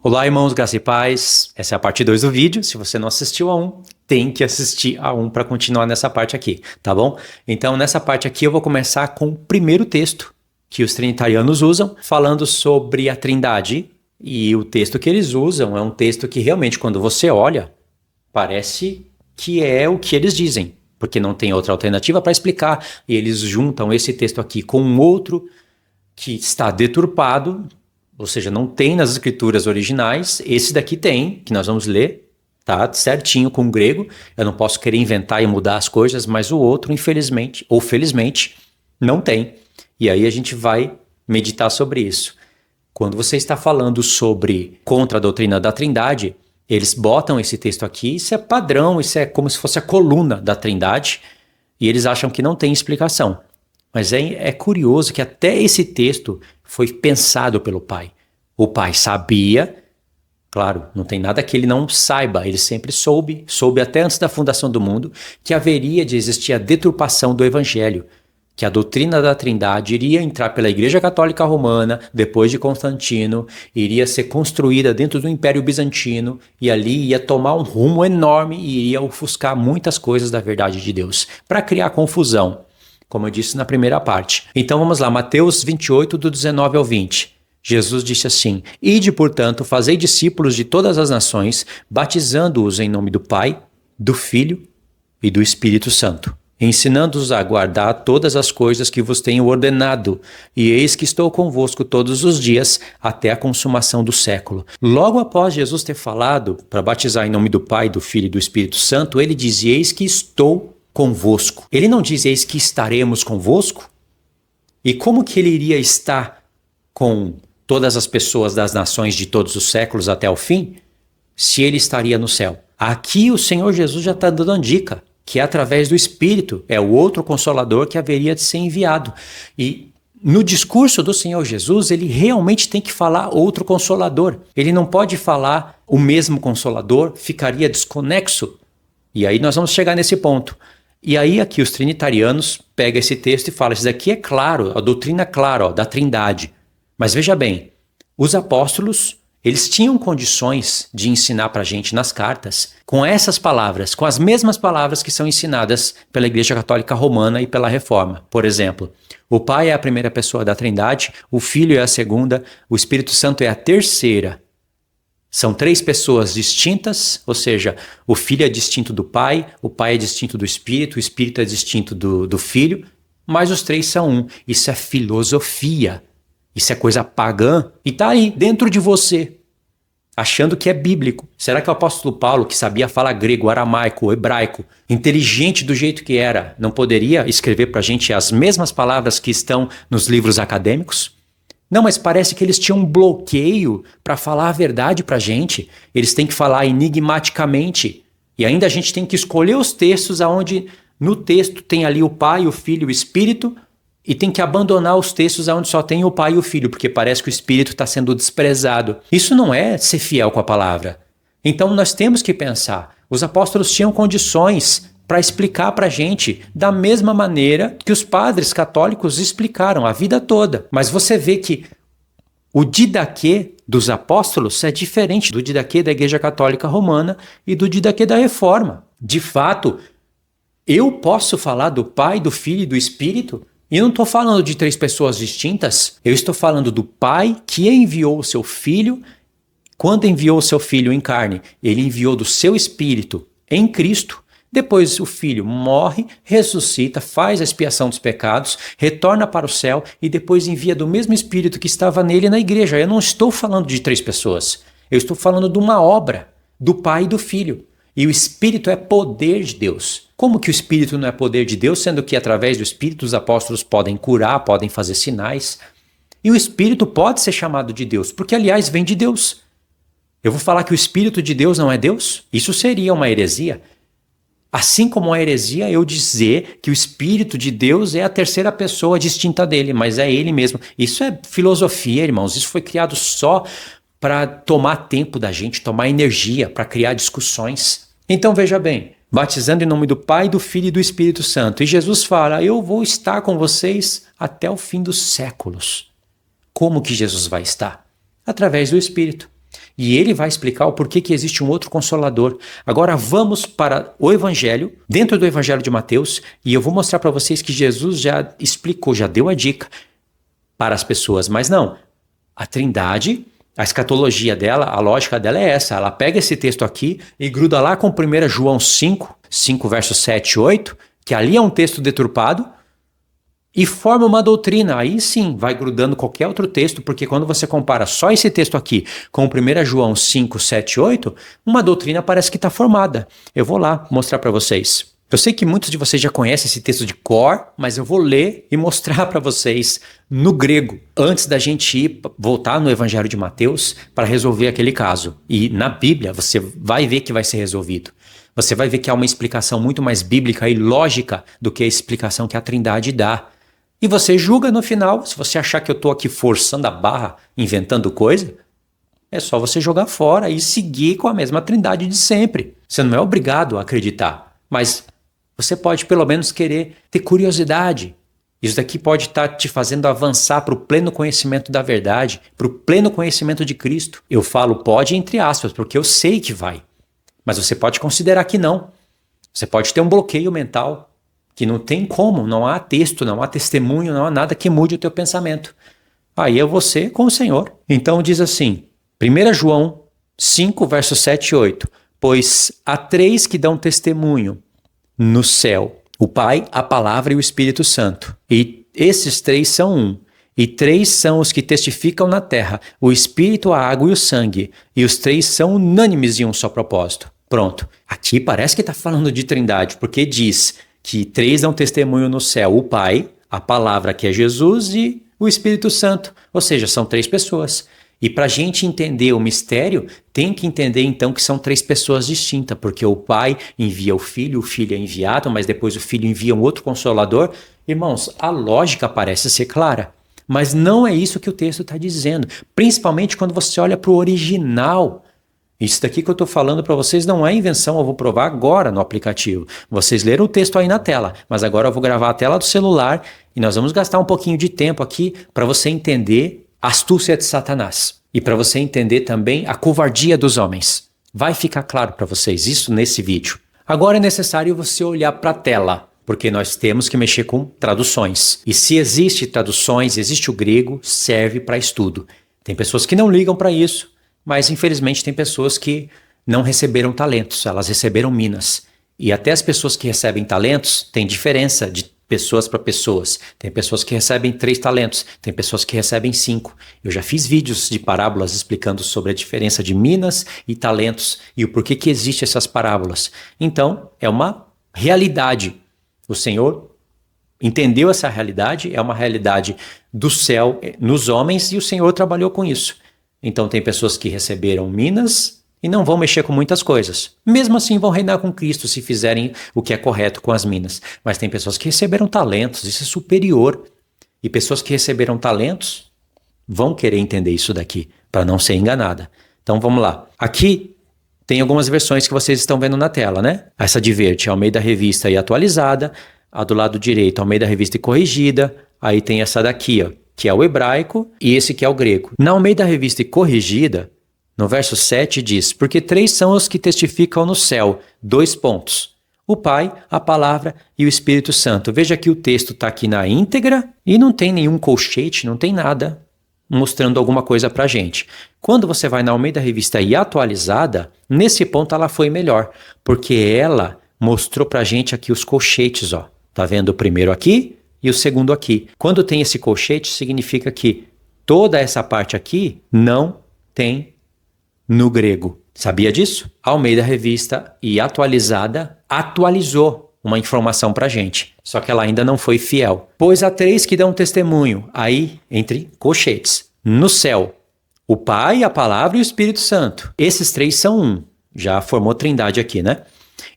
Olá, irmãos, graça e paz. Essa é a parte 2 do vídeo. Se você não assistiu a 1, tem que assistir a 1 para continuar nessa parte aqui, tá bom? Então, nessa parte aqui eu vou começar com o primeiro texto que os trinitarianos usam, falando sobre a Trindade. E o texto que eles usam é um texto que realmente, quando você olha, parece que é o que eles dizem, porque não tem outra alternativa para explicar. E eles juntam esse texto aqui com um outro que está deturpado, ou seja, não tem nas escrituras originais. Esse daqui tem, que nós vamos ler, tá certinho com o grego. Eu não posso querer inventar e mudar as coisas, mas o outro, infelizmente, ou felizmente, não tem. E aí a gente vai meditar sobre isso. Quando você está falando sobre contra a doutrina da Trindade, eles botam esse texto aqui, isso é padrão, isso é como se fosse a coluna da Trindade, e eles acham que não tem explicação. Mas é curioso que até esse texto foi pensado pelo Pai. O Pai sabia, claro, não tem nada que ele não saiba, ele sempre soube até antes da fundação do mundo, que haveria de existir a deturpação do Evangelho, que a doutrina da Trindade iria entrar pela Igreja Católica Romana, depois de Constantino, iria ser construída dentro do Império Bizantino, e ali ia tomar um rumo enorme e iria ofuscar muitas coisas da verdade de Deus, para criar confusão, como eu disse na primeira parte. Então vamos lá, Mateus 28, do 19 ao 20. Jesus disse assim: Ide, portanto, fazei discípulos de todas as nações, batizando-os em nome do Pai, do Filho e do Espírito Santo, ensinando-os a guardar todas as coisas que vos tenho ordenado, e eis que estou convosco todos os dias, até a consumação do século. Logo após Jesus ter falado para batizar em nome do Pai, do Filho e do Espírito Santo, ele diz: eis que estou convosco. Ele não diz: eis que estaremos convosco? E como que ele iria estar com todas as pessoas das nações de todos os séculos até o fim, se ele estaria no céu? Aqui o Senhor Jesus já está dando a dica, que é através do Espírito, é o outro Consolador que haveria de ser enviado. E no discurso do Senhor Jesus, ele realmente tem que falar outro Consolador. Ele não pode falar o mesmo Consolador, ficaria desconexo. E aí nós vamos chegar nesse ponto. E aí aqui os trinitarianos pegam esse texto e falam: isso daqui é claro, a doutrina é clara, da Trindade. Mas veja bem, os apóstolos, eles tinham condições de ensinar para a gente nas cartas com essas palavras, com as mesmas palavras que são ensinadas pela Igreja Católica Romana e pela Reforma. Por exemplo, o Pai é a primeira pessoa da Trindade, o Filho é a segunda, o Espírito Santo é a terceira. São três pessoas distintas, ou seja, o Filho é distinto do Pai, o Pai é distinto do Espírito, o Espírito é distinto do Filho, mas os três são um. Isso é filosofia, isso é coisa pagã e está aí dentro de você, achando que é bíblico. Será que o apóstolo Paulo, que sabia falar grego, aramaico, hebraico, inteligente do jeito que era, não poderia escrever para a gente as mesmas palavras que estão nos livros acadêmicos? Não, mas parece que eles tinham um bloqueio para falar a verdade para a gente. Eles têm que falar enigmaticamente. E ainda a gente tem que escolher os textos onde no texto tem ali o Pai, o Filho e o Espírito, e tem que abandonar os textos onde só tem o Pai e o Filho, porque parece que o Espírito está sendo desprezado. Isso não é ser fiel com a palavra. Então nós temos que pensar. Os apóstolos tinham condições para explicar para a gente da mesma maneira que os padres católicos explicaram a vida toda. Mas você vê que o didaquê dos apóstolos é diferente do didaquê da Igreja Católica Romana e do didaquê da Reforma. De fato, eu posso falar do Pai, do Filho e do Espírito, e eu não estou falando de três pessoas distintas, eu estou falando do Pai que enviou o seu Filho. Quando enviou o seu Filho em carne, ele enviou do seu Espírito em Cristo. Depois o Filho morre, ressuscita, faz a expiação dos pecados, retorna para o céu e depois envia do mesmo Espírito que estava nele na igreja. Eu não estou falando de três pessoas. Eu estou falando de uma obra do Pai e do Filho. E o Espírito é poder de Deus. Como que o Espírito não é poder de Deus, sendo que através do Espírito os apóstolos podem curar, podem fazer sinais? E o Espírito pode ser chamado de Deus, porque aliás vem de Deus. Eu vou falar que o Espírito de Deus não é Deus? Isso seria uma heresia. Assim como a heresia eu dizer que o Espírito de Deus é a terceira pessoa distinta dele, mas é ele mesmo. Isso é filosofia, irmãos. Isso foi criado só para tomar tempo da gente, tomar energia, para criar discussões. Então veja bem, batizando em nome do Pai, do Filho e do Espírito Santo. E Jesus fala: eu vou estar com vocês até o fim dos séculos. Como que Jesus vai estar? Através do Espírito. E ele vai explicar o porquê que existe um outro Consolador. Agora vamos para o Evangelho, dentro do Evangelho de Mateus, e eu vou mostrar para vocês que Jesus já explicou, já deu a dica para as pessoas. Mas não, a Trindade, a escatologia dela, a lógica dela é essa. Ela pega esse texto aqui e gruda lá com 1 João 5 versos 7 e 8, que ali é um texto deturpado, e forma uma doutrina. Aí sim, vai grudando qualquer outro texto, porque quando você compara só esse texto aqui com 1 João 5, 7 e 8, uma doutrina parece que está formada. Eu vou lá mostrar para vocês. Eu sei que muitos de vocês já conhecem esse texto de cor, mas eu vou ler e mostrar para vocês no grego, antes da gente voltar no Evangelho de Mateus para resolver aquele caso. E na Bíblia você vai ver que vai ser resolvido. Você vai ver que há uma explicação muito mais bíblica e lógica do que a explicação que a Trindade dá. E você julga no final. Se você achar que eu estou aqui forçando a barra, inventando coisa, é só você jogar fora e seguir com a mesma Trindade de sempre. Você não é obrigado a acreditar, mas você pode pelo menos querer ter curiosidade. Isso daqui pode estar te fazendo avançar para o pleno conhecimento da verdade, para o pleno conhecimento de Cristo. Eu falo pode entre aspas, porque eu sei que vai. Mas você pode considerar que não. Você pode ter um bloqueio mental, que não tem como, não há texto, não há testemunho, não há nada que mude o teu pensamento. Aí é você com o Senhor. Então diz assim, 1 João 5, versos 7 e 8. Pois há 3 que dão testemunho no céu, o Pai, a Palavra e o Espírito Santo. E esses 3 são um. E 3 são os que testificam na terra, o Espírito, a água e o sangue. E os 3 são unânimes em um só propósito. Pronto. Aqui parece que está falando de Trindade, porque diz que 3 dão testemunho no céu, o Pai, a Palavra que é Jesus e o Espírito Santo. Ou seja, são 3 pessoas. E para a gente entender o mistério, tem que entender então que são 3 pessoas distintas, porque o Pai envia o Filho é enviado, mas depois o Filho envia um outro Consolador. Irmãos, a lógica parece ser clara, mas não é isso que o texto está dizendo, principalmente quando você olha para o original. Isso daqui que eu estou falando para vocês não é invenção, eu vou provar agora no aplicativo. Vocês leram o texto aí na tela, mas agora eu vou gravar a tela do celular e nós vamos gastar um pouquinho de tempo aqui para você entender a astúcia de Satanás e para você entender também a covardia dos homens. Vai ficar claro para vocês isso nesse vídeo. Agora é necessário você olhar para a tela, porque nós temos que mexer com traduções. E se existe traduções, existe o grego, serve para estudo. Tem pessoas que não ligam para isso, mas infelizmente tem pessoas que não receberam talentos, elas receberam minas. E até as pessoas que recebem talentos, tem diferença de pessoas para pessoas. Tem pessoas que recebem 3 talentos, tem pessoas que recebem 5. Eu já fiz vídeos de parábolas explicando sobre a diferença de minas e talentos e o porquê que existem essas parábolas. Então, é uma realidade. O Senhor entendeu essa realidade, é uma realidade do céu nos homens e o Senhor trabalhou com isso. Então tem pessoas que receberam minas e não vão mexer com muitas coisas. Mesmo assim vão reinar com Cristo se fizerem o que é correto com as minas. Mas tem pessoas que receberam talentos, isso é superior. E pessoas que receberam talentos vão querer entender isso daqui, para não ser enganada. Então vamos lá. Aqui tem algumas versões que vocês estão vendo na tela, né? Essa de verde, Almeida Revista e Atualizada. A do lado direito, Almeida Revista e Corrigida. Aí tem essa daqui, ó, que é o hebraico, e esse que é o grego. Na Almeida Revista e Corrigida, no verso 7 diz, porque 3 são os que testificam no céu, 2 pontos. O Pai, a Palavra e o Espírito Santo. Veja que o texto está aqui na íntegra e não tem nenhum colchete, não tem nada mostrando alguma coisa para a gente. Quando você vai na Almeida Revista e Atualizada, nesse ponto ela foi melhor, porque ela mostrou para a gente aqui os colchetes, ó. Tá vendo o primeiro aqui? E o segundo aqui. Quando tem esse colchete, significa que toda essa parte aqui não tem no grego. Sabia disso? A Almeida Revista e Atualizada atualizou uma informação pra gente. Só que ela ainda não foi fiel. Pois há 3 que dão testemunho, aí entre colchetes. No céu, o Pai, a Palavra e o Espírito Santo. Esses 3 são um. Já formou trindade aqui, né?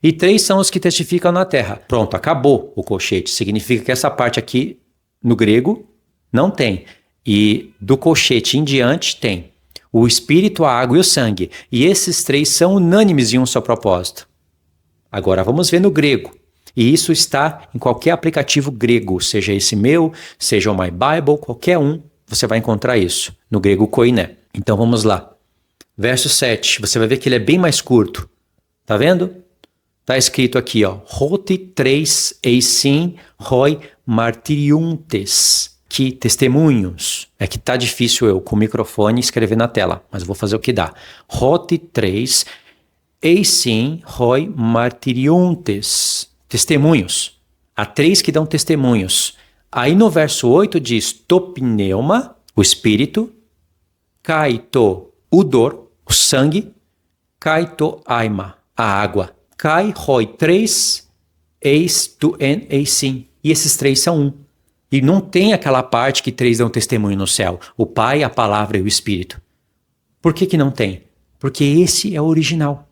E 3 são os que testificam na terra. Pronto, acabou o colchete. Significa que essa parte aqui, no grego, não tem. E do colchete em diante tem. O Espírito, a água e o sangue. E esses 3 são unânimes em um só propósito. Agora vamos ver no grego. E isso está em qualquer aplicativo grego, seja esse meu, seja o My Bible, qualquer um, você vai encontrar isso. No grego koiné. Então vamos lá. Verso 7, você vai ver que ele é bem mais curto. Tá vendo? Tá escrito aqui, ó. Hoti 3 eisin hoi martiriuntes. Que testemunhos. É que tá difícil eu com o microfone escrever na tela, mas eu vou fazer o que dá. Hoti 3 eisin hoi martiriuntes. Testemunhos. Há 3 que dão testemunhos. Aí no verso 8 diz topneuma, o espírito, kaito udor, o sangue, kaito aima, a água. Kai hoi 3 eis tu en eisin. E esses 3 são um. E não tem aquela parte que 3 dão testemunho no céu. O Pai, a Palavra e o Espírito. Por que não tem? Porque esse é o original.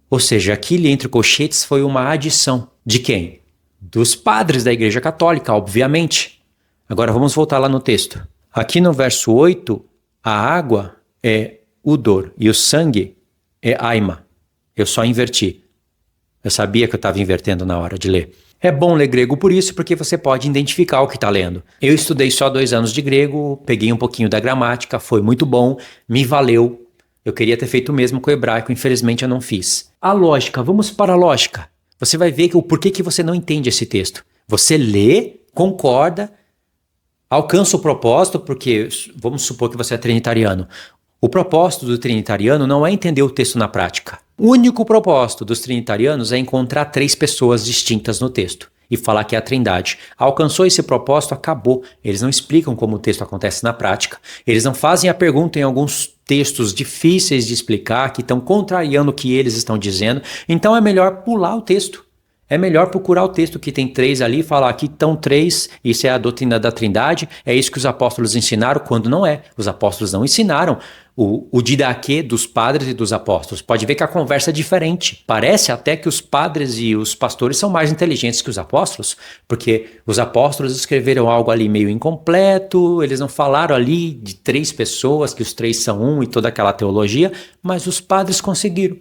Ou seja, aquele entre colchetes foi uma adição. De quem? Dos padres da Igreja Católica, obviamente. Agora vamos voltar lá no texto. Aqui no verso 8, a água é udor e o sangue é aima. Eu só inverti. Eu sabia que eu estava invertendo na hora de ler. É bom ler grego por isso, porque você pode identificar o que está lendo. Eu estudei só 2 anos de grego, peguei um pouquinho da gramática, foi muito bom, me valeu. Eu queria ter feito o mesmo com o hebraico, infelizmente eu não fiz. A lógica, vamos para a lógica. Você vai ver o porquê que você não entende esse texto. Você lê, concorda, alcança o propósito, porque vamos supor que você é trinitariano. O propósito do trinitariano não é entender o texto na prática. O único propósito dos trinitarianos é encontrar 3 pessoas distintas no texto e falar que é a Trindade. Alcançou esse propósito, acabou. Eles não explicam como o texto acontece na prática. Eles não fazem a pergunta em alguns textos difíceis de explicar, que estão contrariando o que eles estão dizendo. Então é melhor pular o texto. É melhor procurar o texto que tem 3 ali e falar que estão 3, isso é a doutrina da Trindade, é isso que os apóstolos ensinaram, quando não é. Os apóstolos não ensinaram o didaquê dos padres e dos apóstolos. Pode ver que a conversa é diferente. Parece até que os padres e os pastores são mais inteligentes que os apóstolos, porque os apóstolos escreveram algo ali meio incompleto, eles não falaram ali de 3 pessoas, que os 3 são um e toda aquela teologia, mas os padres conseguiram.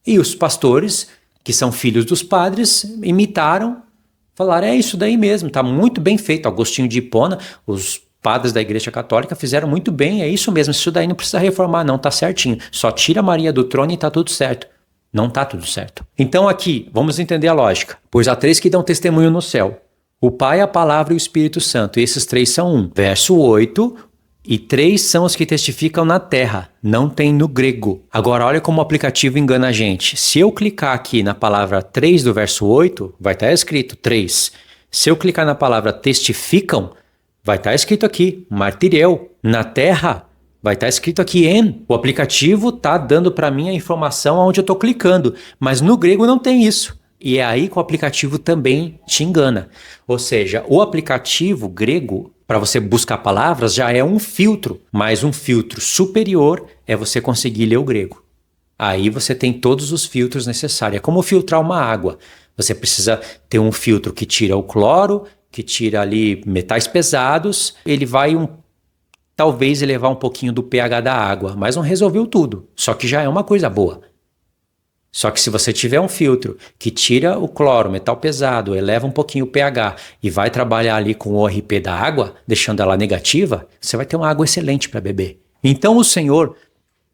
E os pastores, que são filhos dos padres, imitaram, falaram, é isso daí mesmo, está muito bem feito. Agostinho de Hipona, os padres da Igreja Católica fizeram muito bem, é isso mesmo, isso daí não precisa reformar não, tá certinho. Só tira Maria do trono e tá tudo certo. Não tá tudo certo. Então aqui, vamos entender a lógica. Pois há 3 que dão testemunho no céu. O Pai, a Palavra e o Espírito Santo. E esses 3 são um. Verso 8... E 3 são os que testificam na terra, não tem no grego. Agora olha como o aplicativo engana a gente. Se eu clicar aqui na palavra 3 do verso 8, vai estar escrito 3. Se eu clicar na palavra testificam, vai estar escrito aqui, martireu. Na terra, vai estar escrito aqui en. O aplicativo está dando para mim a informação onde eu estou clicando, mas no grego não tem isso. E é aí que o aplicativo também te engana. Ou seja, o aplicativo grego, para você buscar palavras, já é um filtro, mas um filtro superior é você conseguir ler o grego. Aí você tem todos os filtros necessários. É como filtrar uma água. Você precisa ter um filtro que tira o cloro, que tira ali metais pesados, ele vai talvez elevar um pouquinho do pH da água, mas não resolveu tudo. Só que já é uma coisa boa. Só que se você tiver um filtro que tira o cloro, metal pesado, eleva um pouquinho o pH e vai trabalhar ali com o ORP da água, deixando ela negativa, você vai ter uma água excelente para beber. Então o Senhor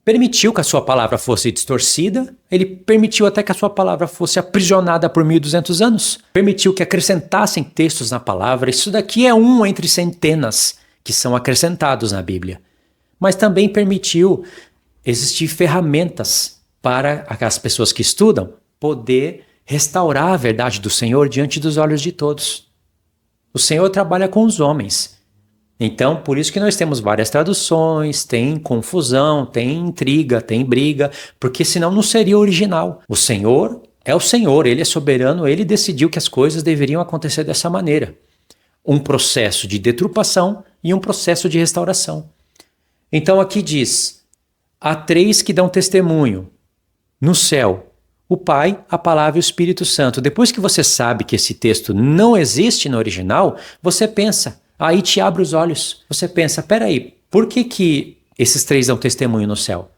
permitiu que a sua palavra fosse distorcida, ele permitiu até que a sua palavra fosse aprisionada por 1.200 anos, permitiu que acrescentassem textos na palavra. Isso daqui é um entre centenas que são acrescentados na Bíblia. Mas também permitiu existir ferramentas para as pessoas que estudam poder restaurar a verdade do Senhor diante dos olhos de todos. O Senhor trabalha com os homens. Então, por isso que nós temos várias traduções, tem confusão, tem intriga, tem briga, porque senão não seria original. O Senhor é o Senhor, Ele é soberano, Ele decidiu que as coisas deveriam acontecer dessa maneira. Um processo de deturpação e um processo de restauração. Então aqui diz, há 3 que dão testemunho. No céu, o Pai, a Palavra e o Espírito Santo. Depois que você sabe que esse texto não existe no original, você pensa, aí te abre os olhos. Você pensa, peraí, por que esses 3 dão testemunho no céu?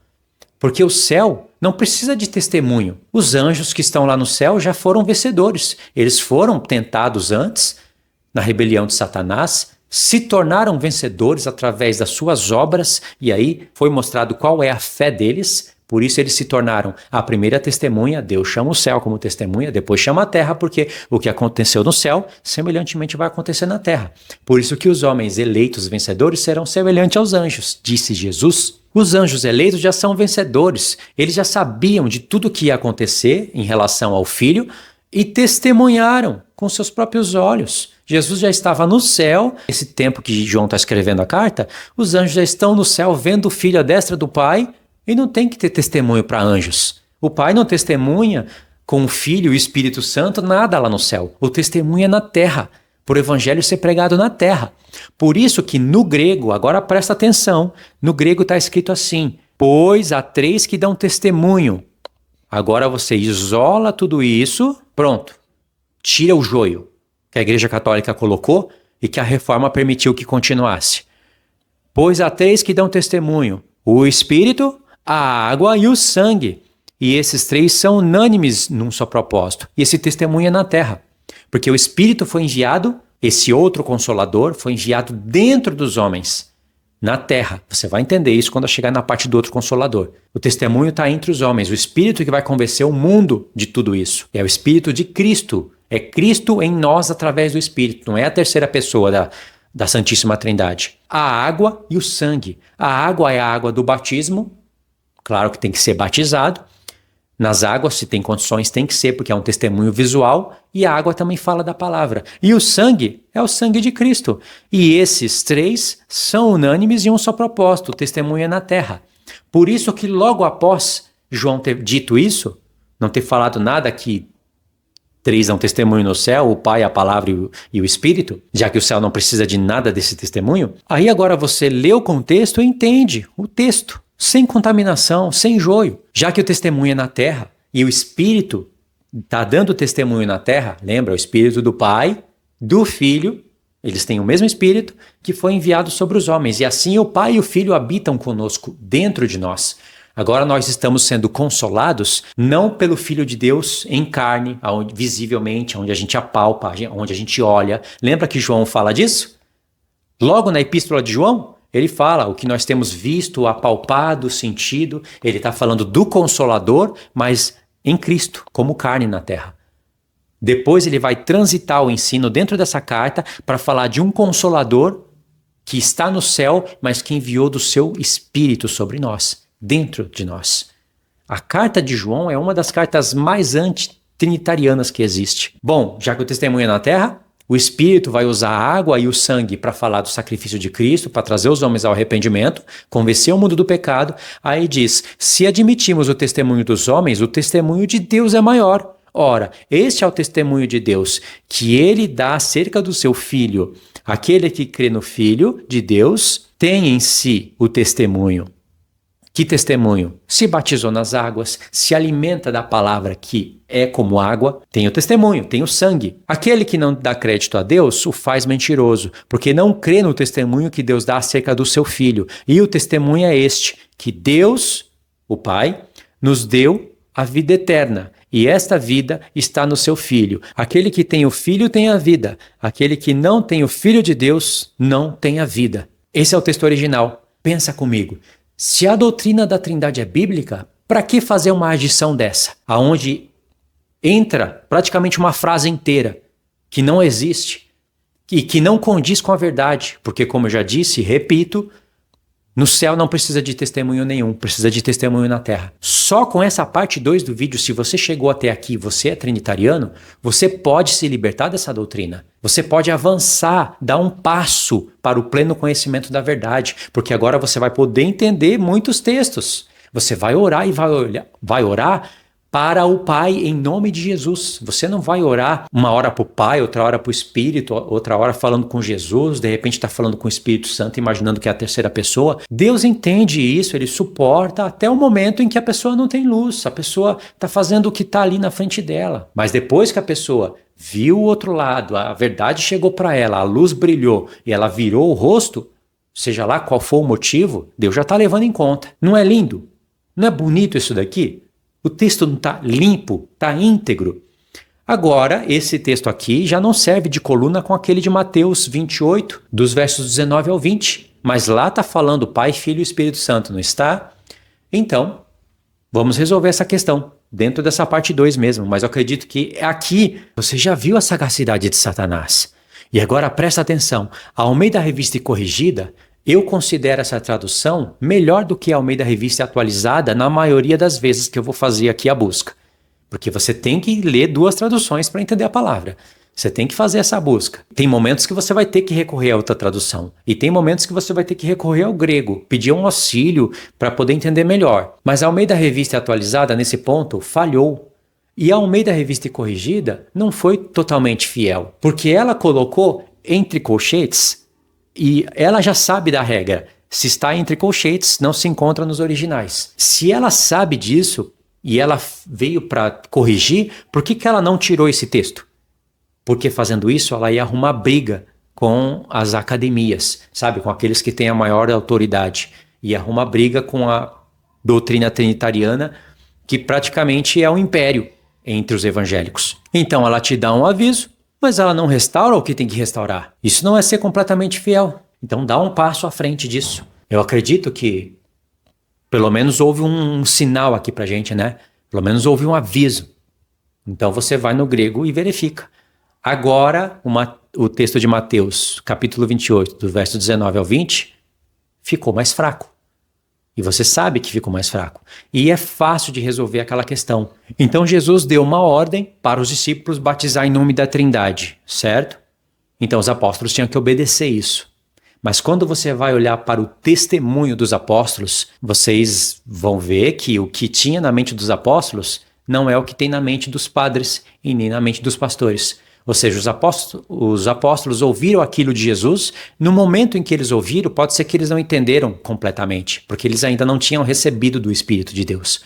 Porque o céu não precisa de testemunho. Os anjos que estão lá no céu já foram vencedores. Eles foram tentados antes, na rebelião de Satanás, se tornaram vencedores através das suas obras, e aí foi mostrado qual é a fé deles. Por isso eles se tornaram a primeira testemunha. Deus chama o céu como testemunha, depois chama a terra, porque o que aconteceu no céu, semelhantemente vai acontecer na terra. Por isso que os homens eleitos vencedores serão semelhantes aos anjos, disse Jesus. Os anjos eleitos já são vencedores. Eles já sabiam de tudo o que ia acontecer em relação ao Filho e testemunharam com seus próprios olhos. Jesus já estava no céu. Esse tempo que João está escrevendo a carta, os anjos já estão no céu vendo o Filho à destra do Pai. E não tem que ter testemunho para anjos. O Pai não testemunha com o Filho e o Espírito Santo nada lá no céu. O testemunho é na terra, por o Evangelho ser pregado na terra. Por isso que no grego, agora presta atenção, no grego está escrito assim: pois há 3 que dão testemunho. Agora você isola tudo isso, pronto. Tira o joio que a Igreja Católica colocou e que a Reforma permitiu que continuasse. Pois há 3 que dão testemunho: o Espírito, a água e o sangue. E esses 3 são unânimes num só propósito. E esse testemunho é na terra. Porque o Espírito foi enviado, esse outro Consolador foi enviado dentro dos homens, na terra. Você vai entender isso quando chegar na parte do outro Consolador. O testemunho está entre os homens. O Espírito que vai convencer o mundo de tudo isso. É o Espírito de Cristo. É Cristo em nós através do Espírito. Não é a terceira pessoa da Santíssima Trindade. A água e o sangue. A água é a água do batismo. Claro que tem que ser batizado. Nas águas, se tem condições, tem que ser, porque é um testemunho visual. E a água também fala da palavra. E o sangue é o sangue de Cristo. E esses 3 são unânimes em um só propósito: o testemunho é na terra. Por isso que logo após João ter dito isso, não ter falado nada que 3 dão testemunho no céu, o Pai, a Palavra e o Espírito, já que o céu não precisa de nada desse testemunho, aí agora você lê o contexto e entende o texto, sem contaminação, sem joio. Já que o testemunho é na terra e o Espírito está dando testemunho na terra, lembra? O Espírito do Pai, do Filho, eles têm o mesmo Espírito que foi enviado sobre os homens. E assim o Pai e o Filho habitam conosco, dentro de nós. Agora nós estamos sendo consolados não pelo Filho de Deus em carne, visivelmente, onde a gente apalpa, onde a gente olha. Lembra que João fala disso? Logo na Epístola de João, ele fala o que nós temos visto, apalpado, sentido. Ele está falando do Consolador, mas em Cristo, como carne na terra. Depois ele vai transitar o ensino dentro dessa carta para falar de um Consolador que está no céu, mas que enviou do seu Espírito sobre nós, dentro de nós. A carta de João é uma das cartas mais antitrinitarianas que existe. Bom, já que o testemunho é na terra, o Espírito vai usar a água e o sangue para falar do sacrifício de Cristo, para trazer os homens ao arrependimento, convencer o mundo do pecado. Aí diz: se admitimos o testemunho dos homens, o testemunho de Deus é maior. Ora, este é o testemunho de Deus, que ele dá acerca do seu Filho. Aquele que crê no Filho de Deus tem em si o testemunho. Que testemunho? Se batizou nas águas, se alimenta da palavra que é como água, tem o testemunho, tem o sangue. Aquele que não dá crédito a Deus o faz mentiroso, porque não crê no testemunho que Deus dá acerca do seu Filho. E o testemunho é este, que Deus, o Pai, nos deu a vida eterna. E esta vida está no seu Filho. Aquele que tem o Filho tem a vida. Aquele que não tem o Filho de Deus não tem a vida. Esse é o texto original. Pensa comigo. Se a doutrina da Trindade é bíblica, para que fazer uma adição dessa? Aonde entra praticamente uma frase inteira que não existe e que não condiz com a verdade. Porque, como eu já disse, repito, no céu não precisa de testemunho nenhum, precisa de testemunho na terra. Só com essa parte 2 do vídeo, se você chegou até aqui e você é trinitariano, você pode se libertar dessa doutrina. Você pode avançar, dar um passo para o pleno conhecimento da verdade, porque agora você vai poder entender muitos textos. Você vai orar e vai orar para o Pai em nome de Jesus. Você não vai orar uma hora para o Pai, outra hora para o Espírito, outra hora falando com Jesus, de repente está falando com o Espírito Santo, imaginando que é a terceira pessoa. Deus entende isso, ele suporta até o momento em que a pessoa não tem luz, a pessoa está fazendo o que está ali na frente dela. Mas depois que a pessoa viu o outro lado, a verdade chegou para ela, a luz brilhou e ela virou o rosto, seja lá qual for o motivo, Deus já está levando em conta. Não é lindo? Não é bonito isso daqui? O texto não está limpo, está íntegro. Agora, esse texto aqui já não serve de coluna com aquele de Mateus 28, dos versos 19 ao 20. Mas lá está falando Pai, Filho e Espírito Santo, não está? Então, vamos resolver essa questão dentro dessa parte 2 mesmo. Mas eu acredito que aqui você já viu a sagacidade de Satanás. E agora presta atenção. A Almeida Revista e Corrigida, eu considero essa tradução melhor do que a Almeida Revista Atualizada na maioria das vezes que eu vou fazer aqui a busca. Porque você tem que ler 2 traduções para entender a palavra. Você tem que fazer essa busca. Tem momentos que você vai ter que recorrer a outra tradução. E tem momentos que você vai ter que recorrer ao grego, pedir um auxílio para poder entender melhor. Mas a Almeida Revista Atualizada, nesse ponto, falhou. E a Almeida Revista e Corrigida não foi totalmente fiel. Porque ela colocou entre colchetes e ela já sabe da regra. Se está entre colchetes, não se encontra nos originais. Se ela sabe disso e ela veio para corrigir, por que ela não tirou esse texto? Porque fazendo isso, ela ia arrumar briga com as academias, sabe? Com aqueles que têm a maior autoridade. Ia arrumar briga com a doutrina trinitariana, que praticamente é um império entre os evangélicos. Então ela te dá um aviso, mas ela não restaura o que tem que restaurar. Isso não é ser completamente fiel. Então dá um passo à frente disso. Eu acredito que pelo menos houve um sinal aqui pra gente, né? Pelo menos houve um aviso. Então você vai no grego e verifica. Agora, o texto de Mateus, capítulo 28, do verso 19 ao 20, ficou mais fraco. E você sabe que ficou mais fraco. E é fácil de resolver aquela questão. Então Jesus deu uma ordem para os discípulos batizar em nome da Trindade, certo? Então os apóstolos tinham que obedecer isso. Mas quando você vai olhar para o testemunho dos apóstolos, vocês vão ver que o que tinha na mente dos apóstolos não é o que tem na mente dos padres e nem na mente dos pastores. Ou seja, os apóstolos ouviram aquilo de Jesus. No momento em que eles ouviram, pode ser que eles não entenderam completamente, porque eles ainda não tinham recebido do Espírito de Deus.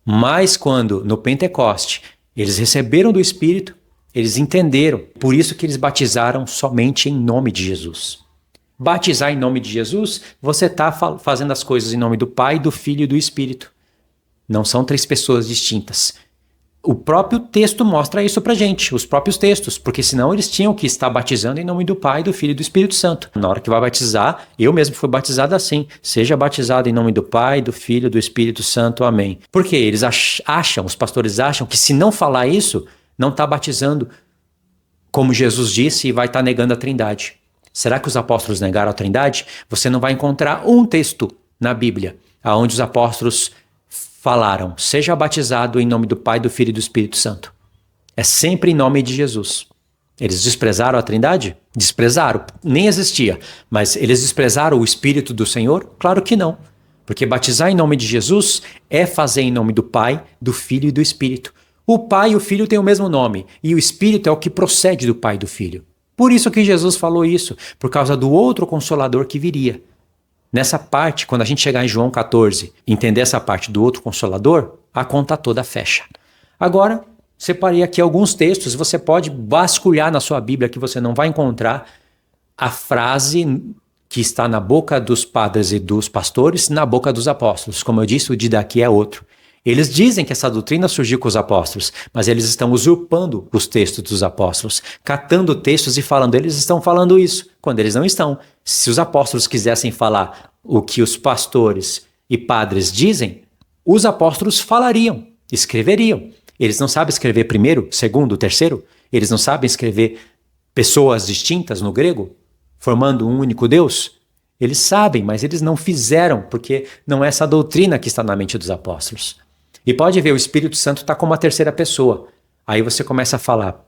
Mas quando, no Pentecoste, eles receberam do Espírito, eles entenderam. Por isso que eles batizaram somente em nome de Jesus. Batizar em nome de Jesus, você está fazendo as coisas em nome do Pai, do Filho e do Espírito. Não são 3 pessoas distintas. O próprio texto mostra isso pra gente, os próprios textos, porque senão eles tinham que estar batizando em nome do Pai, do Filho e do Espírito Santo. Na hora que vai batizar, eu mesmo fui batizado assim, seja batizado em nome do Pai, do Filho e do Espírito Santo, amém. Porque eles acham, os pastores acham que se não falar isso, não está batizando como Jesus disse e vai estar negando a Trindade. Será que os apóstolos negaram a Trindade? Você não vai encontrar um texto na Bíblia onde os apóstolos falaram, seja batizado em nome do Pai, do Filho e do Espírito Santo. É sempre em nome de Jesus. Eles desprezaram a Trindade? Desprezaram, nem existia. Mas eles desprezaram o Espírito do Senhor? Claro que não. Porque batizar em nome de Jesus é fazer em nome do Pai, do Filho e do Espírito. O Pai e o Filho têm o mesmo nome, e o Espírito é o que procede do Pai e do Filho. Por isso que Jesus falou isso, por causa do outro Consolador que viria. Nessa parte, quando a gente chegar em João 14, entender essa parte do outro Consolador, a conta toda fecha. Agora, separei aqui alguns textos, você pode vasculhar na sua Bíblia que você não vai encontrar a frase que está na boca dos padres e dos pastores, na boca dos apóstolos. Como eu disse, o de daqui é outro. Eles dizem que essa doutrina surgiu com os apóstolos, mas eles estão usurpando os textos dos apóstolos, catando textos e falando, eles estão falando isso, quando eles não estão. Se os apóstolos quisessem falar o que os pastores e padres dizem, os apóstolos falariam, escreveriam. Eles não sabem escrever primeiro, segundo, terceiro? Eles não sabem escrever pessoas distintas no grego, formando um único Deus? Eles sabem, mas eles não fizeram, porque não é essa doutrina que está na mente dos apóstolos. E pode ver, o Espírito Santo está como uma terceira pessoa. Aí você começa a falar,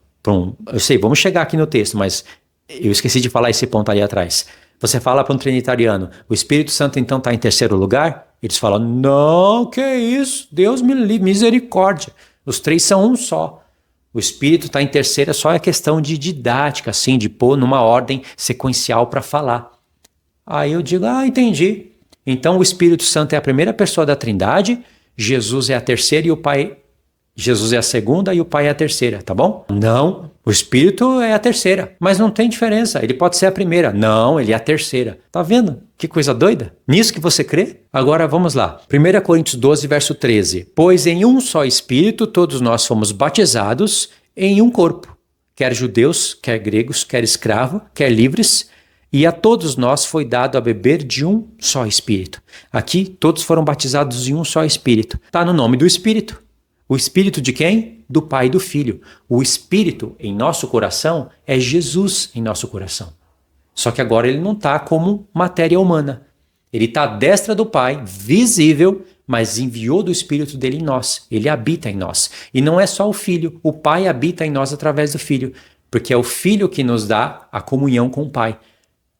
eu sei, vamos chegar aqui no texto, mas eu esqueci de falar esse ponto ali atrás. Você fala para um trinitariano, o Espírito Santo então está em terceiro lugar? Eles falam, não, que isso, Deus me livre, misericórdia. Os 3 são um só. O Espírito está em terceira, só é questão de didática, assim, de pôr numa ordem sequencial para falar. Aí eu digo, entendi. Então o Espírito Santo é a primeira pessoa da Trindade, Jesus é a terceira e o Pai... Jesus é a segunda e o Pai é a terceira, tá bom? Não, o Espírito é a terceira, mas não tem diferença, ele pode ser a primeira. Não, ele é a terceira. Tá vendo? Que coisa doida? Nisso que você crê? Agora vamos lá. 1 Coríntios 12, verso 13. Pois em um só Espírito todos nós fomos batizados em um corpo, quer judeus, quer gregos, quer escravos, quer livres, e a todos nós foi dado a beber de um só Espírito. Aqui, todos foram batizados em um só Espírito. Está no nome do Espírito. O Espírito de quem? Do Pai e do Filho. O Espírito em nosso coração é Jesus em nosso coração. Só que agora ele não está como matéria humana. Ele está à destra do Pai, visível, mas enviou do Espírito dele em nós. Ele habita em nós. E não é só o Filho. O Pai habita em nós através do Filho. Porque é o Filho que nos dá a comunhão com o Pai.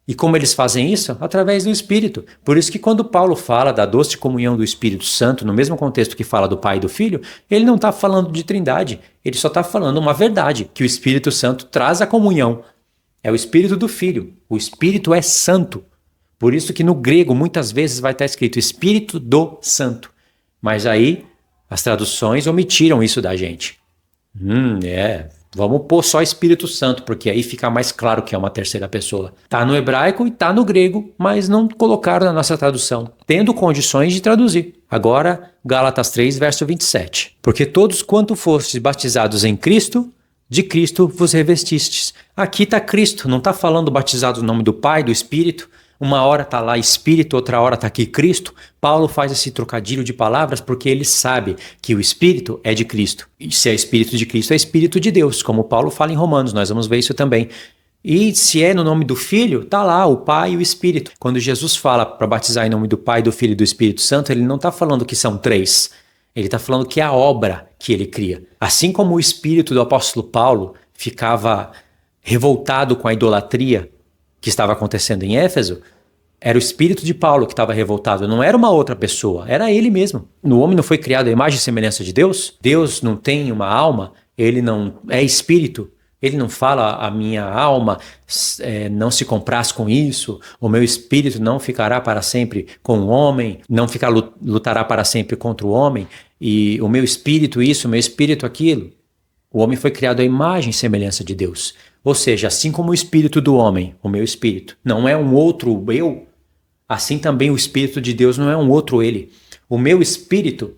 E como eles fazem isso? Através do Espírito. Por isso que quando Paulo fala da doce comunhão do Espírito Santo, no mesmo contexto que fala do Pai e do Filho, ele não está falando de trindade, ele só está falando uma verdade, que o Espírito Santo traz a comunhão. É o Espírito do Filho. O Espírito é santo. Por isso que no grego muitas vezes vai estar escrito Espírito do Santo. Mas aí as traduções omitiram isso da gente. Vamos pôr só Espírito Santo, porque aí fica mais claro que é uma terceira pessoa. Está no hebraico e está no grego, mas não colocaram na nossa tradução, tendo condições de traduzir. Agora, Gálatas 3, verso 27. Porque todos quanto fostes batizados em Cristo, de Cristo vos revestistes. Aqui está Cristo, não está falando batizado no nome do Pai, do Espírito. Uma hora está lá Espírito, outra hora está aqui Cristo. Paulo faz esse trocadilho de palavras porque ele sabe que o Espírito é de Cristo. E se é Espírito de Cristo, é Espírito de Deus, como Paulo fala em Romanos, nós vamos ver isso também. E se é no nome do Filho, está lá o Pai e o Espírito. Quando Jesus fala para batizar em nome do Pai, do Filho e do Espírito Santo, ele não está falando que são três. Ele está falando que é a obra que ele cria. Assim como o espírito do apóstolo Paulo ficava revoltado com a idolatria que estava acontecendo em Éfeso, era o espírito de Paulo que estava revoltado, não era uma outra pessoa, era ele mesmo. O homem não foi criado à imagem e semelhança de Deus? Deus não tem uma alma, ele não é espírito, ele não fala a minha alma não se compraz com isso, o meu espírito não ficará para sempre com o homem, não lutará para sempre contra o homem, e o meu espírito isso, o meu espírito aquilo. O homem foi criado à imagem e semelhança de Deus. Ou seja, assim como o espírito do homem, o meu espírito, não é um outro eu, assim também o espírito de Deus não é um outro ele. O meu espírito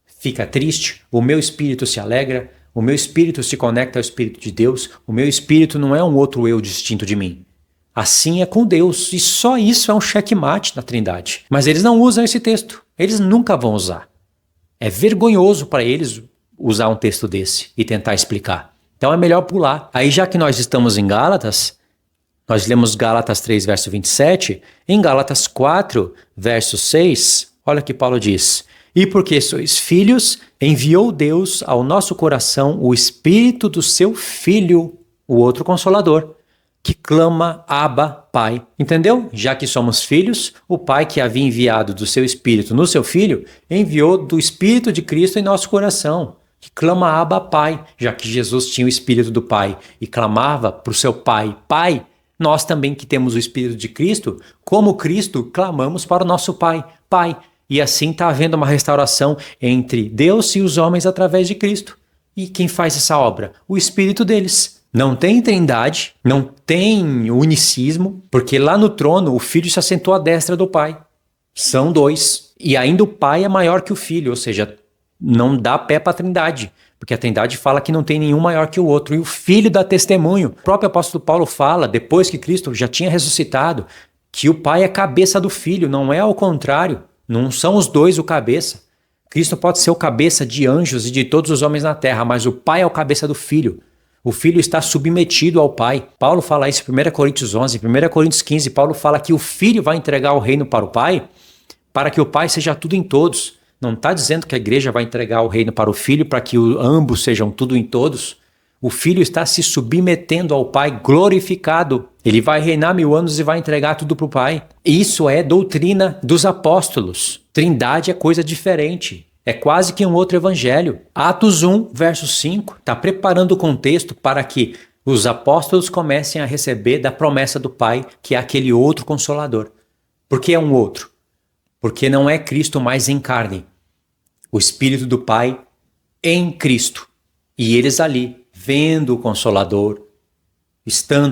fica triste, o meu espírito se alegra, o meu espírito se conecta ao espírito de Deus, o meu espírito não é um outro eu distinto de mim. Assim é com Deus, e só isso é um checkmate na Trindade. Mas eles não usam esse texto, eles nunca vão usar. É vergonhoso para eles usar um texto desse e tentar explicar. Então é melhor pular. Aí já que nós estamos em Gálatas, nós lemos Gálatas 3, verso 27, em Gálatas 4, verso 6, olha o que Paulo diz. E porque sois filhos, enviou Deus ao nosso coração o Espírito do seu Filho, o outro Consolador, que clama, Abba, Pai. Entendeu? Já que somos filhos, o Pai que havia enviado do seu Espírito no seu Filho, enviou do Espírito de Cristo em nosso coração, que clama, Abba, Pai. Já que Jesus tinha o Espírito do Pai e clamava para o seu Pai, Pai, nós também que temos o Espírito de Cristo, como Cristo, clamamos para o nosso Pai, Pai. E assim está havendo uma restauração entre Deus e os homens através de Cristo. E quem faz essa obra? O Espírito deles. Não tem trindade, não tem unicismo, porque lá no trono o Filho se assentou à destra do Pai. São dois. E ainda o Pai é maior que o Filho, ou seja, não dá pé para a trindade. Porque a Trindade fala que não tem nenhum maior que o outro. E o Filho dá testemunho. O próprio apóstolo Paulo fala, depois que Cristo já tinha ressuscitado, que o Pai é cabeça do Filho, não é ao contrário. Não são os dois o cabeça. Cristo pode ser o cabeça de anjos e de todos os homens na terra, mas o Pai é o cabeça do Filho. O Filho está submetido ao Pai. Paulo fala isso em 1 Coríntios 11, em 1 Coríntios 15, Paulo fala que o Filho vai entregar o reino para o Pai, para que o Pai seja tudo em todos. Não está dizendo que a igreja vai entregar o reino para o Filho para que ambos sejam tudo em todos. O Filho está se submetendo ao Pai glorificado. Ele vai reinar 1000 anos e vai entregar tudo para o Pai. Isso é doutrina dos apóstolos. Trindade é coisa diferente. É quase que um outro evangelho. Atos 1, verso 5, está preparando o contexto para que os apóstolos comecem a receber da promessa do Pai, que é aquele outro Consolador. Por que é um outro? Porque não é Cristo mais em carne. O Espírito do Pai em Cristo. E eles ali, vendo o Consolador,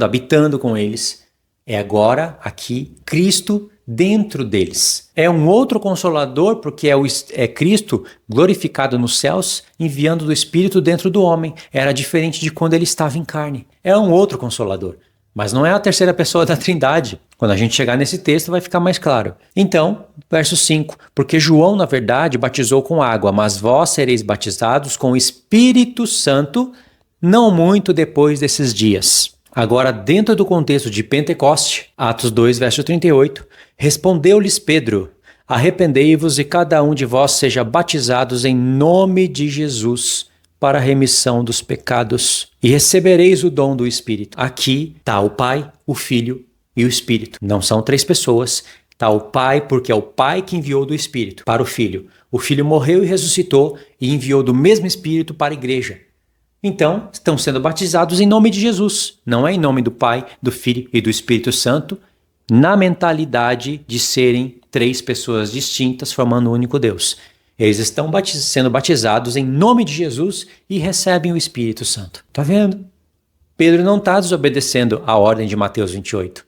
habitando com eles, é agora, aqui, Cristo dentro deles. É um outro Consolador, porque é Cristo glorificado nos céus, enviando do Espírito dentro do homem. Era diferente de quando ele estava em carne. É um outro Consolador. Mas não é a terceira pessoa da Trindade. Quando a gente chegar nesse texto vai ficar mais claro. Então, verso 5. Porque João, na verdade, batizou com água, mas vós sereis batizados com o Espírito Santo, não muito depois desses dias. Agora, dentro do contexto de Pentecoste, Atos 2, verso 38, respondeu-lhes Pedro, arrependei-vos e cada um de vós seja batizados em nome de Jesus para a remissão dos pecados e recebereis o dom do Espírito. Aqui está o Pai, o Filho e o Espírito. Não são três pessoas. Está o Pai, porque é o Pai que enviou do Espírito para o Filho. O Filho morreu e ressuscitou e enviou do mesmo Espírito para a igreja. Então, estão sendo batizados em nome de Jesus. Não é em nome do Pai, do Filho e do Espírito Santo, na mentalidade de serem três pessoas distintas formando um único Deus. Eles estão sendo batizados em nome de Jesus e recebem o Espírito Santo. Tá vendo? Pedro não está desobedecendo a ordem de Mateus 28.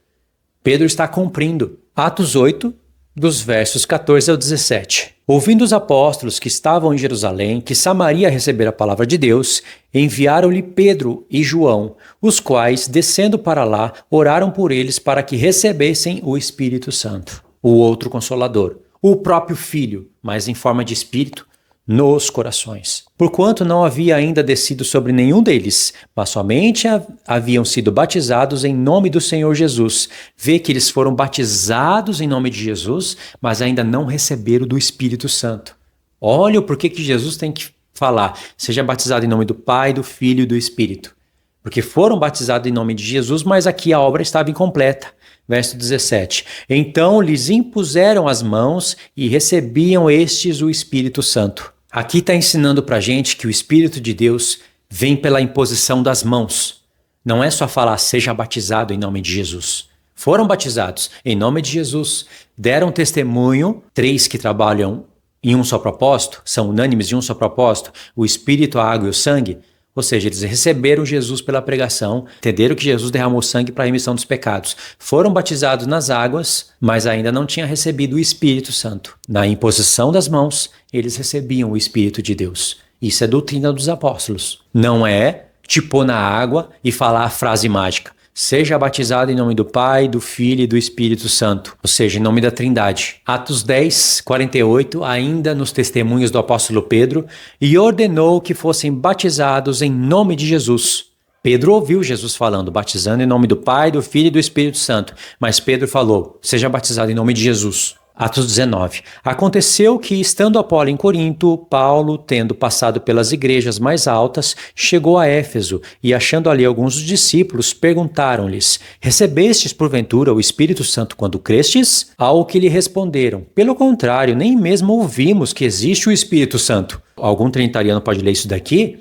Pedro está cumprindo. Atos 8, dos versos 14 ao 17. Ouvindo os apóstolos que estavam em Jerusalém, que Samaria recebera a palavra de Deus, enviaram-lhe Pedro e João, os quais, descendo para lá, oraram por eles para que recebessem o Espírito Santo, o outro Consolador, o próprio Filho, mas em forma de Espírito, nos corações. Porquanto não havia ainda descido sobre nenhum deles, mas somente haviam sido batizados em nome do Senhor Jesus. Vê que eles foram batizados em nome de Jesus, mas ainda não receberam do Espírito Santo. Olha o porquê que Jesus tem que falar, seja batizado em nome do Pai, do Filho e do Espírito. Porque foram batizados em nome de Jesus, mas aqui a obra estava incompleta. Verso 17. Então lhes impuseram as mãos e recebiam estes o Espírito Santo. Aqui está ensinando para a gente que o Espírito de Deus vem pela imposição das mãos. Não é só falar, seja batizado em nome de Jesus. Foram batizados em nome de Jesus, deram testemunho, três que trabalham em um só propósito, são unânimes em um só propósito, o Espírito, a água e o sangue. Ou seja, eles receberam Jesus pela pregação, entenderam que Jesus derramou sangue para a remissão dos pecados. Foram batizados nas águas, mas ainda não tinham recebido o Espírito Santo. Na imposição das mãos, eles recebiam o Espírito de Deus. Isso é doutrina dos apóstolos. Não é te pôr na água e falar a frase mágica. Seja batizado em nome do Pai, do Filho e do Espírito Santo, ou seja, em nome da Trindade. Atos 10, 48, ainda nos testemunhos do apóstolo Pedro, e ordenou que fossem batizados em nome de Jesus. Pedro ouviu Jesus falando, batizando em nome do Pai, do Filho e do Espírito Santo, mas Pedro falou, seja batizado em nome de Jesus. Atos 19. Aconteceu que, estando Apolo em Corinto, Paulo, tendo passado pelas igrejas mais altas, chegou a Éfeso e, achando ali alguns dos discípulos, perguntaram-lhes, recebestes porventura o Espírito Santo quando crestes? Ao que lhe responderam, pelo contrário, nem mesmo ouvimos que existe o Espírito Santo. Algum trinitariano pode ler isso daqui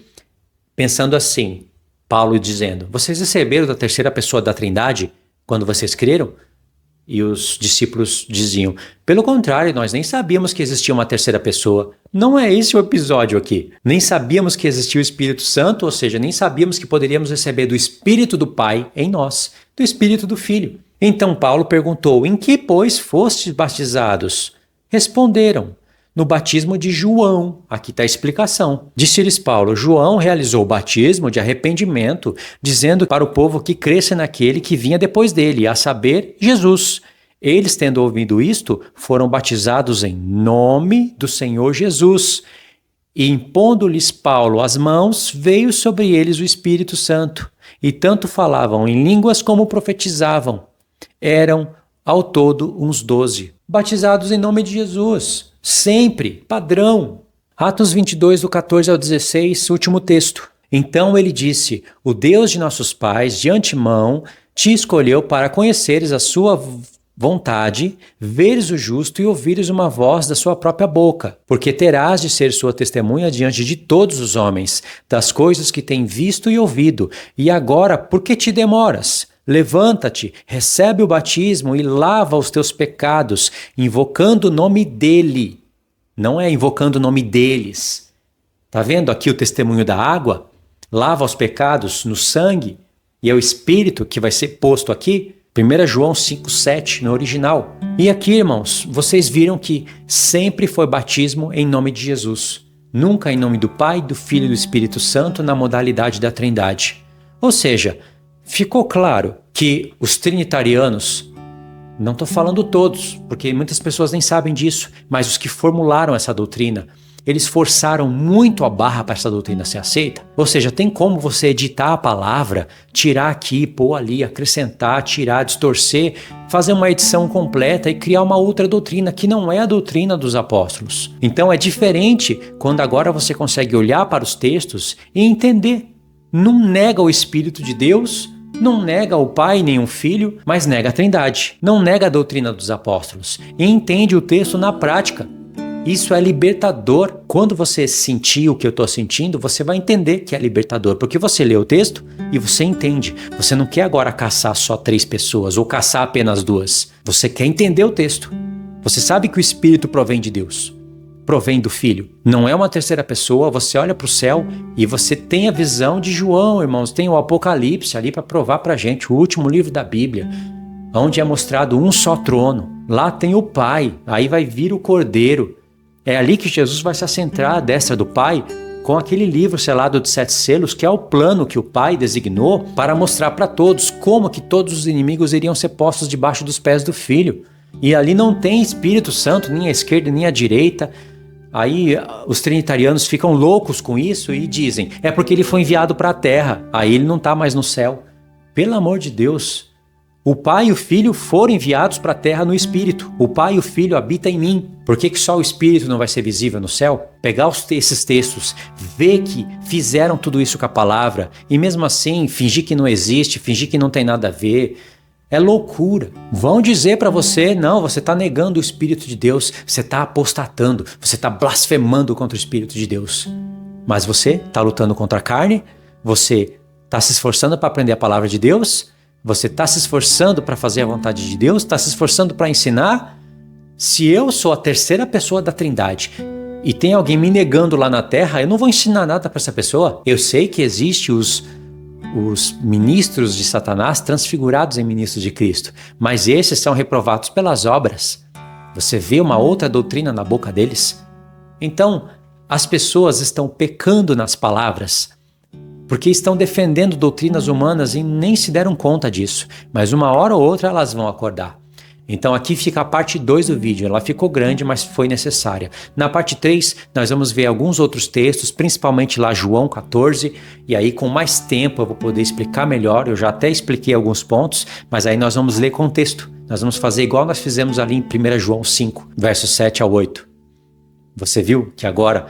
pensando assim, Paulo dizendo, vocês receberam da terceira pessoa da Trindade quando vocês creram? E os discípulos diziam, pelo contrário, nós nem sabíamos que existia uma terceira pessoa. Não é esse o episódio aqui. Nem sabíamos que existia o Espírito Santo, ou seja, nem sabíamos que poderíamos receber do Espírito do Pai em nós, do Espírito do Filho. Então Paulo perguntou, em que, pois, fostes batizados? Responderam, no batismo de João. Aqui está a explicação. Disse-lhes Paulo, João realizou o batismo de arrependimento, dizendo para o povo que cresce naquele que vinha depois dele, a saber, Jesus. Eles, tendo ouvido isto, foram batizados em nome do Senhor Jesus. E impondo-lhes Paulo as mãos, veio sobre eles o Espírito Santo. E tanto falavam em línguas como profetizavam. Eram, ao todo, uns 12. Batizados em nome de Jesus. Sempre, padrão. Atos 22, do 14 ao 16, último texto. Então ele disse, o Deus de nossos pais, de antemão, te escolheu para conheceres a sua vontade, veres o justo e ouvires uma voz da sua própria boca, porque terás de ser sua testemunha diante de todos os homens, das coisas que tem visto e ouvido. E agora, por que te demoras? Levanta-te, recebe o batismo e lava os teus pecados, invocando o nome dele. Não é invocando o nome deles. Está vendo aqui o testemunho da água? Lava os pecados no sangue e é o Espírito que vai ser posto aqui. 1 João 5,7 no original. E aqui, irmãos, vocês viram que sempre foi batismo em nome de Jesus. Nunca em nome do Pai, do Filho e do Espírito Santo na modalidade da Trindade. Ou seja, ficou claro que os trinitarianos, não estou falando todos, porque muitas pessoas nem sabem disso, mas os que formularam essa doutrina, eles forçaram muito a barra para essa doutrina ser aceita. Ou seja, tem como você editar a palavra, tirar aqui, pôr ali, acrescentar, tirar, distorcer, fazer uma edição completa e criar uma outra doutrina que não é a doutrina dos apóstolos. Então é diferente quando agora você consegue olhar para os textos e entender. Não nega o Espírito de Deus, não nega o Pai nem o Filho, mas nega a Trindade. Não nega a doutrina dos apóstolos e entende o texto na prática. Isso é libertador. Quando você sentir o que eu estou sentindo, você vai entender que é libertador, porque você lê o texto e você entende. Você não quer agora caçar só 3 pessoas ou caçar apenas 2. Você quer entender o texto. Você sabe que o Espírito provém de Deus, provém do Filho. Não é uma terceira pessoa, você olha para o céu e você tem a visão de João, irmãos. Tem o Apocalipse ali para provar para a gente, o último livro da Bíblia, onde é mostrado um só trono. Lá tem o Pai, aí vai vir o Cordeiro. É ali que Jesus vai se assentar à destra do Pai com aquele livro selado de 7 selos, que é o plano que o Pai designou para mostrar para todos como que todos os inimigos iriam ser postos debaixo dos pés do Filho. E ali não tem Espírito Santo, nem à esquerda nem à direita. Aí os trinitarianos ficam loucos com isso e dizem, é porque ele foi enviado para a terra, aí ele não está mais no céu. Pelo amor de Deus! O Pai e o Filho foram enviados para a terra no Espírito. O Pai e o Filho habitam em mim. Por que só o Espírito não vai ser visível no céu? Pegar esses textos, ver que fizeram tudo isso com a palavra e mesmo assim fingir que não existe, fingir que não tem nada a ver, é loucura. Vão dizer para você, não, você está negando o Espírito de Deus, você está apostatando, você está blasfemando contra o Espírito de Deus. Mas você está lutando contra a carne, você está se esforçando para aprender a palavra de Deus, você está se esforçando para fazer a vontade de Deus? Está se esforçando para ensinar? Se eu sou a terceira pessoa da Trindade e tem alguém me negando lá na Terra, eu não vou ensinar nada para essa pessoa. Eu sei que existem os ministros de Satanás transfigurados em ministros de Cristo, mas esses são reprovados pelas obras. Você vê uma outra doutrina na boca deles? Então, as pessoas estão pecando nas palavras, porque estão defendendo doutrinas humanas e nem se deram conta disso. Mas uma hora ou outra elas vão acordar. Então aqui fica a parte 2 do vídeo. Ela ficou grande, mas foi necessária. Na parte 3, nós vamos ver alguns outros textos, principalmente lá João 14. E aí com mais tempo eu vou poder explicar melhor. Eu já até expliquei alguns pontos, mas aí nós vamos ler contexto. Nós vamos fazer igual nós fizemos ali em 1 João 5, versos 7 ao 8. Você viu que agora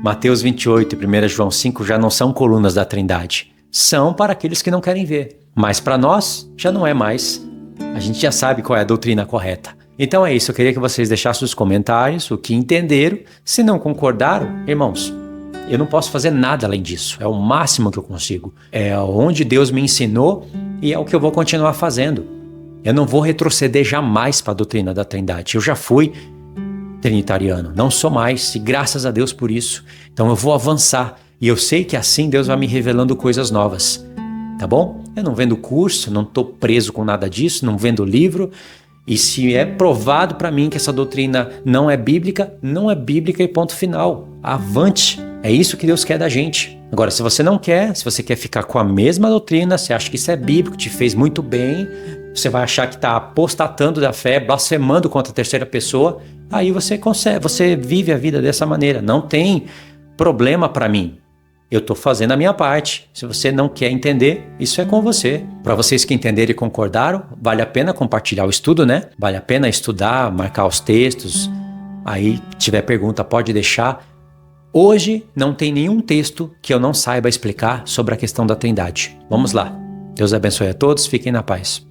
Mateus 28 e 1 João 5 já não são colunas da Trindade. São para aqueles que não querem ver. Mas para nós, já não é mais. A gente já sabe qual é a doutrina correta. Então é isso, eu queria que vocês deixassem os comentários, o que entenderam. Se não concordaram, irmãos, eu não posso fazer nada além disso. É o máximo que eu consigo. É onde Deus me ensinou e é o que eu vou continuar fazendo. Eu não vou retroceder jamais para a doutrina da Trindade. Eu já fui trinitariano, não sou mais, e graças a Deus por isso. Então eu vou avançar e eu sei que assim Deus vai me revelando coisas novas, tá bom? Eu não vendo curso, não estou preso com nada disso, não vendo livro, e se é provado para mim que essa doutrina não é bíblica, não é bíblica e ponto final. Avante! É isso que Deus quer da gente. Agora, se você não quer, se você quer ficar com a mesma doutrina, você acha que isso é bíblico, te fez muito bem, você vai achar que está apostatando da fé, blasfemando contra a terceira pessoa, aí você consegue, você vive a vida dessa maneira. Não tem problema para mim. Eu estou fazendo a minha parte. Se você não quer entender, isso é com você. Para vocês que entenderam e concordaram, vale a pena compartilhar o estudo, né? Vale a pena estudar, marcar os textos. Aí, tiver pergunta, pode deixar. Hoje não tem nenhum texto que eu não saiba explicar sobre a questão da Trindade. Vamos lá. Deus abençoe a todos, fiquem na paz.